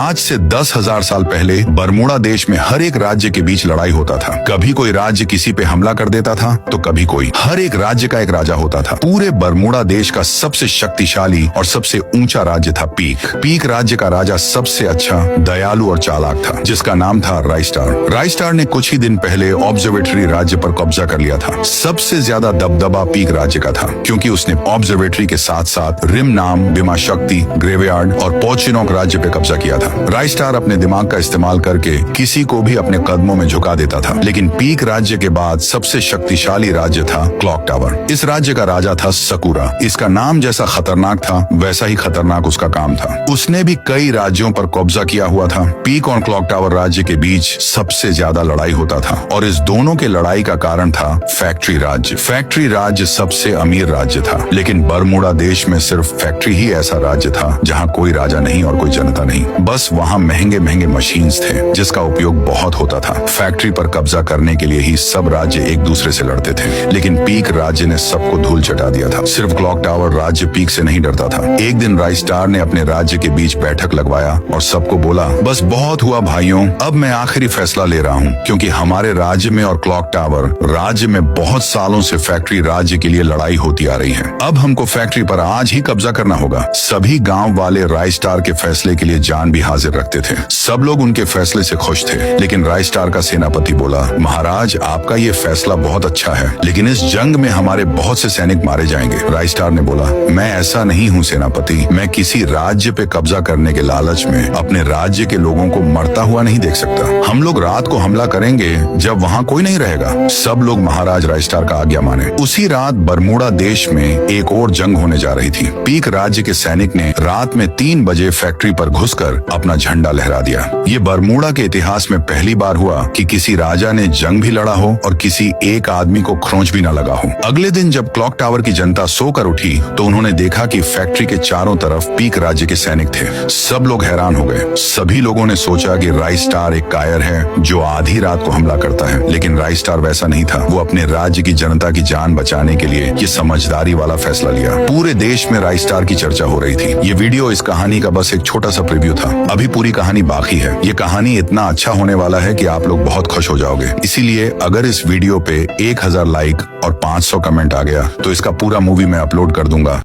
आज से 10,000 साल पहले बरमूडा देश में हर एक राज्य के बीच लड़ाई होता था। कभी कोई राज्य किसी पे हमला कर देता था तो कभी कोई। हर एक राज्य का एक राजा होता था। पूरे बरमूडा देश का सबसे शक्तिशाली और सबसे ऊंचा राज्य था पीक। पीक राज्य का राजा सबसे अच्छा, दयालु और चालाक था, जिसका नाम था राइस्टार। राइस्टार ने कुछ ही दिन पहले ऑब्जर्वेटरी राज्य पर कब्जा कर लिया था। सबसे ज्यादा दबदबा पीक राज्य का था, क्योंकि उसने ऑब्जर्वेटरी के साथ साथ रिम नाम, बिमा शक्ति, ग्रेवयार्ड और पोचिनोक राज्य पे कब्जा किया था। राइस्टार अपने दिमाग का इस्तेमाल करके किसी को भी अपने कदमों में झुका देता था। लेकिन पीक राज्य के बाद सबसे शक्तिशाली राज्य था क्लॉक टावर। इस राज्य का राजा था सकूरा। इसका नाम जैसा खतरनाक था वैसा ही खतरनाक उसका काम था। उसने भी कई राज्यों पर कब्जा किया हुआ था। पीक और क्लॉक टावर राज्य के बीच सबसे ज्यादा लड़ाई होता था और इस दोनों के लड़ाई का कारण था फैक्ट्री राज्य। फैक्ट्री राज्य सबसे अमीर राज्य था, लेकिन बरमूडा देश में सिर्फ फैक्ट्री ही ऐसा राज्य था जहाँ कोई राजा नहीं और कोई जनता नहीं। बस वहाँ महंगे महंगे मशीन्स थे जिसका उपयोग बहुत होता था। फैक्ट्री पर कब्जा करने के लिए ही सब राज्य एक दूसरे से लड़ते थे, लेकिन पीक राज्य ने सबको धूल चटा दिया था। सिर्फ क्लॉक टावर राज्य पीक से नहीं डरता था। एक दिन राइस्टार ने अपने राज्य के बीच बैठक लगवाया और सबको बोला, बस बहुत हुआ भाइयों, अब मैं आखिरी फैसला ले रहा हूँ, क्योंकि हमारे राज्य में और क्लॉक टावर राज्य में बहुत सालों से फैक्ट्री राज्य के लिए लड़ाई होती आ रही है। अब हमको फैक्ट्री पर आज ही कब्जा करना होगा। सभी गांव वाले राइस्टार के फैसले के लिए जान भी हाजिर रखते थे। सब लोग उनके फैसले से खुश थे, लेकिन राइस्टार का सेनापति बोला, महाराज आपका ये फैसला बहुत अच्छा है, लेकिन इस जंग में हमारे बहुत से सैनिक मारे जाएंगे। राइस्टार ने बोला, मैं ऐसा नहीं हूँ सेनापति, मैं किसी राज्य पे कब्जा करने के लालच में अपने राज्य के लोगों को मरता हुआ नहीं देख सकता। हम लोग रात को हमला करेंगे जब वहाँ कोई नहीं रहेगा। सब लोग महाराज राइस्टार का आज्ञा माने। उसी रात बरमूडा देश में एक और जंग होने जा रही थी। पीक राज्य के सैनिक ने रात में 3 बजे फैक्ट्री पर घुसकर अपना झंडा लहरा दिया। ये बरमूडा के इतिहास में पहली बार हुआ कि किसी राजा ने जंग भी लड़ा हो और किसी एक आदमी को खरोंच भी न लगा हो। अगले दिन जब क्लॉक टावर की जनता सोकर उठी तो उन्होंने देखा कि फैक्ट्री के चारों तरफ पीक राज्य के सैनिक थे। सब लोग हैरान हो गए। सभी लोगों ने सोचा कि राइस्टार एक कायर है जो आधी रात को हमला करता है, लेकिन राइस्टार वैसा नहीं था। वो अपने राज्य की जनता की जान बचाने के लिए ये समझदारी वाला फैसला लिया। पूरे देश में राइस्टार की चर्चा हो रही थी। ये वीडियो इस कहानी का बस एक छोटा सा प्रीव्यू था। अभी पूरी कहानी बाकी है। ये कहानी इतना अच्छा होने वाला है कि आप लोग बहुत खुश हो जाओगे। इसीलिए अगर इस वीडियो पे 1000 लाइक और 500 कमेंट आ गया तो इसका पूरा मूवी मैं अपलोड कर दूंगा।